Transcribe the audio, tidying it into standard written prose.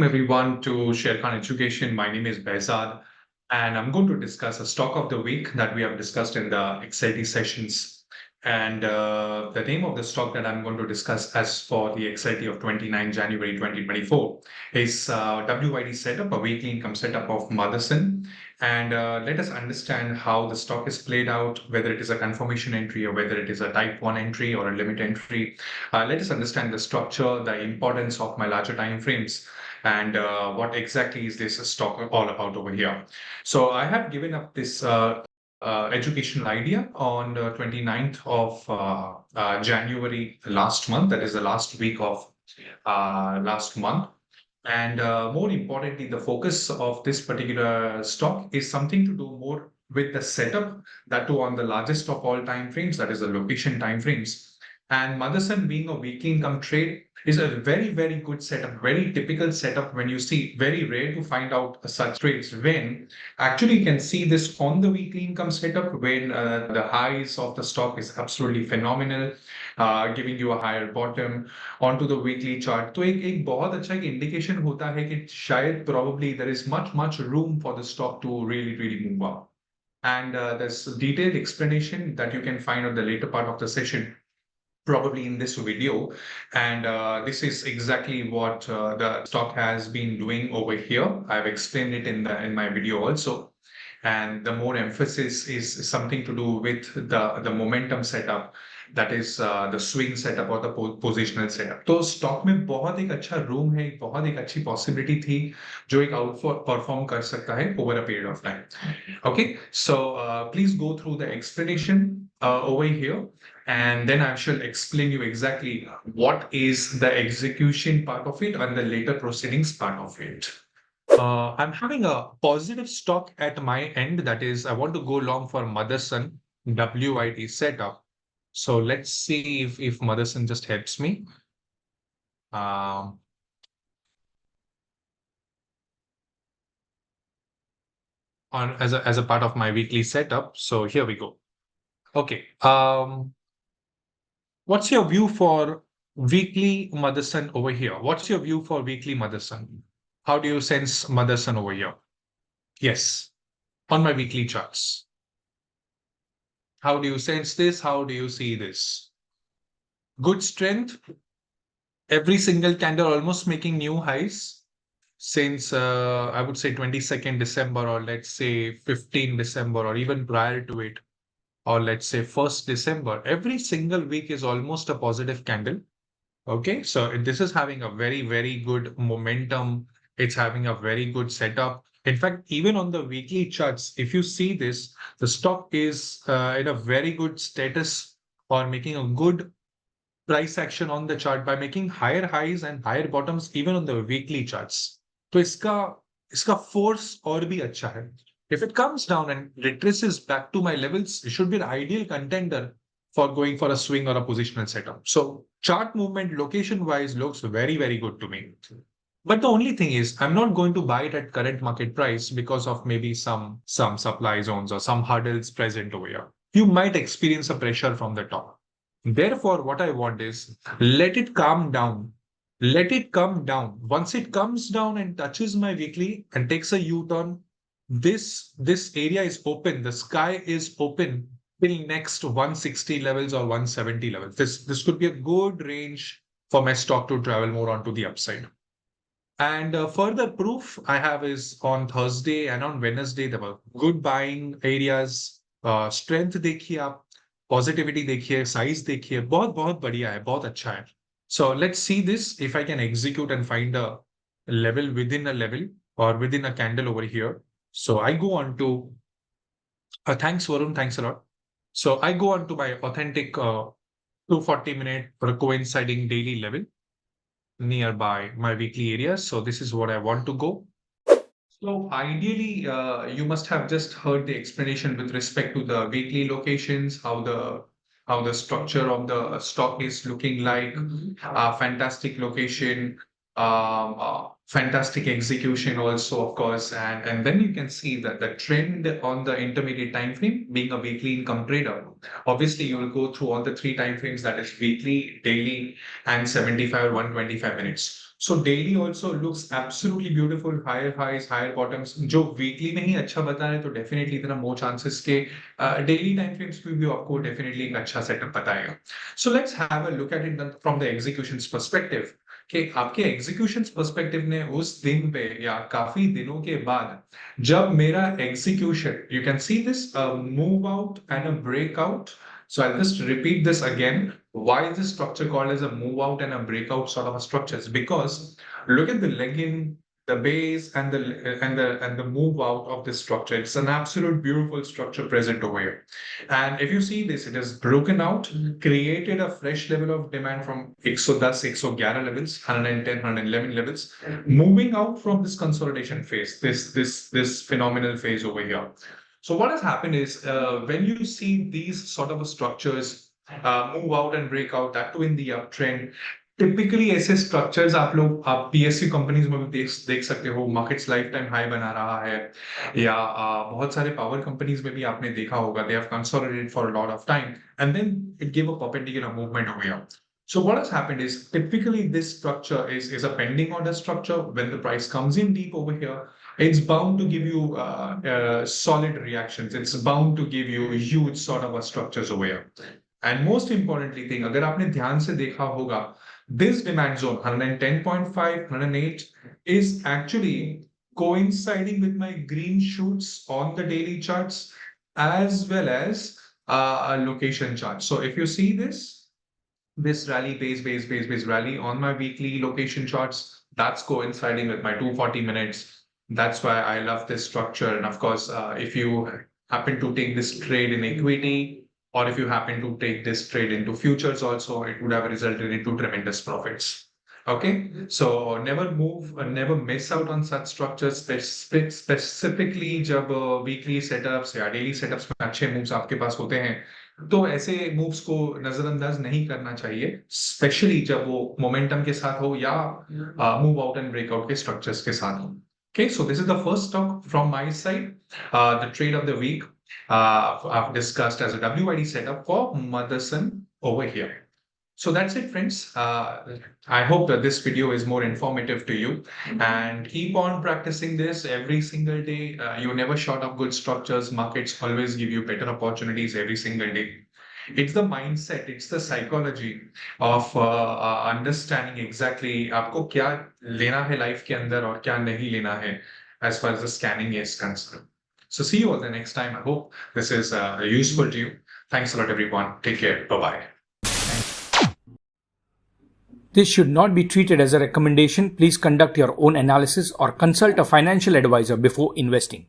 everyone to Sharekhan Education. My name is Behzad, and I'm going to discuss a stock of the week that we have discussed in the XIT sessions. And the name of the stock that I'm going to discuss as for the XIT of 29 January 2024 is WYD setup, a weekly income setup of Motherson. And let us understand how the stock is played out, whether it is a confirmation entry or whether it is a type 1 entry or a limit entry. Let us understand the structure, the importance of my larger time frames, and what exactly is this stock all about over here. So I have given up this educational idea on the 29th of January last month. That is the last week of last month. And more importantly, the focus of this particular stock is something to do more with the setup, that too on the largest of all time frames, that is the location time frames. And Motherson being a weekly income trade is a very, very good setup, very typical setup when you see, very rare to find out such trades when actually you can see this on the weekly income setup when the highs of the stock is absolutely phenomenal, giving you a higher bottom onto the weekly chart. तो एक बहुत अच्छा एक indication होता है कि शायद probably there is much room for the stock to really move up. And there's detailed explanation that you can find on the later part of the session, probably in this video. And this is exactly what the stock has been doing over here. I've explained it in my video also. And the more emphasis is something to do with the momentum setup, that is the swing setup or the positional setup. तो stock में बहुत एक अच्छा room है, बहुत एक अच्छी possibility थी जो एक आउट परफॉर्म कर सकता है over a period of time. Okay, so please go through the explanation over here, and then I shall explain you exactly what is the execution part of it and the later proceedings part of it. I'm having a positive stock at my end. That is, I want to go long for Motherson WIT setup. So let's see if Motherson just helps me. As a part of my weekly setup. So here we go. Okay. What's your view for weekly Motherson over here? What's your view for weekly Motherson? How do you sense Motherson over here? Yes, on my weekly charts. How do you sense this? How do you see this? Good strength. Every single candle almost making new highs since I would say 22nd December, or let's say 15 December, or even prior to it, or let's say 1st December. Every single week is almost a positive candle. Okay, so this is having a very good momentum. It's having a very good setup. In fact, even on the weekly charts, if you see this, the stock is in a very good status or making a good price action on the chart by making higher highs and higher bottoms even on the weekly charts. तो इसका force और भी अच्छा है. If it comes down and retraces back to my levels, it should be an ideal contender for going for a swing or a positional setup. So chart movement location wise looks very good to me. But the only thing is, I'm not going to buy it at current market price because of maybe some supply zones or some hurdles present over here. You might experience a pressure from the top. Therefore, what I want is let it calm down. Let it come down. Once it comes down and touches my weekly and takes a U-turn, this area is open. The sky is open till next 160 levels or 170 levels. This could be a good range for my stock to travel more onto the upside. And further proof I have is on Thursday and on Wednesday, there were good buying areas. Strength देखिए आप, positivity देखिए, size देखिए, बहुत बढ़िया है, बहुत अच्छा है. So let's see this if I can execute and find a level within a level or within a candle over here. So I go on to thanks Varun, thanks a lot. So I go on to my authentic 240-minute or coinciding daily level nearby my weekly areas. So this is what I want to go. So ideally, you must have just heard the explanation with respect to the weekly locations, how the structure of the stock is looking like. Fantastic location, fantastic execution also, of course, and then you can see that the trend on the intermediate time frame, being a weekly income trader, obviously you will go through all the three time frames, that is weekly, daily, and 75 or 125 minutes. So daily also looks absolutely beautiful, higher highs, higher bottoms. जो weekly में ही अच्छा बता रहे तो definitely इतना more chances के daily time frames में भी आपको definitely एक अच्छा setup बताएगा. So let's have a look at it from the executions perspective. कि आपके executions perspective ने उस दिन पे या काफी दिनों के बाद जब मेरा execution, you can see this move out and a breakout. So I'll just repeat this again. Why is this structure called as a move out and a breakout sort of a structure? Is because look at the legging, the base, and the move out of this structure. It's an absolute beautiful structure present over here. And if you see this, it is broken out, created a fresh level of demand from 110, 111 levels, 110, 111 levels, moving out from this consolidation phase, this phenomenal phase over here. So what has happened is when you see these sort of structures move out and break out, that too in the uptrend, typically ऐसे structures आप PSU companies में भी देख सकते हो. Markets life time high बना रहा है, या बहुत सारे पावर कंपनीज में भी आपने देखा होगा. They have consolidated for a lot of time and then it give a perpendicular movement over here. So what has happened is typically this structure is a pending order structure. When the price comes in deep over here, it's bound to give you solid reactions. It's bound to give you huge sort of a structures over here. And most importantly thing, अगर आपने ध्यान से देखा होगा, this demand zone 110.5, 108 is actually coinciding with my green shoots on the daily charts as well as a location chart. So if you see this rally base rally on my weekly location charts, that's coinciding with my 240 minutes. That's why I love this structure. And of course, if you happen to take this trade in equity, or if you happen to take this trade into futures also, it would have resulted into tremendous profits. Okay, so never miss out on such structures. Specifically जब weekly setups या daily setups में अच्छे moves आपके पास होते हैं, तो ऐसे moves को नजरअंदाज नहीं करना चाहिए, स्पेशली जब वो मोमेंटम के साथ हो या मूव आउट एंड ब्रेकआउट के स्ट्रक्चर्स के साथ हो. Okay, so this is the first talk from my side. The trade of the week I've discussed as a WID setup for Motherson over here. So that's it, friends. I hope that this video is more informative to you, and keep on practicing this every single day. You're never short of good structures. Markets always give you better opportunities every single day. It's the mindset, it's the psychology of understanding exactly आपको क्या लेना है life के अंदर और क्या नहीं लेना है as far as the scanning is concerned. So see you all the next time. I hope this is useful to you. Thanks a lot, everyone. Take care. Bye-bye. This should not be treated as a recommendation. Please conduct your own analysis or consult a financial advisor before investing.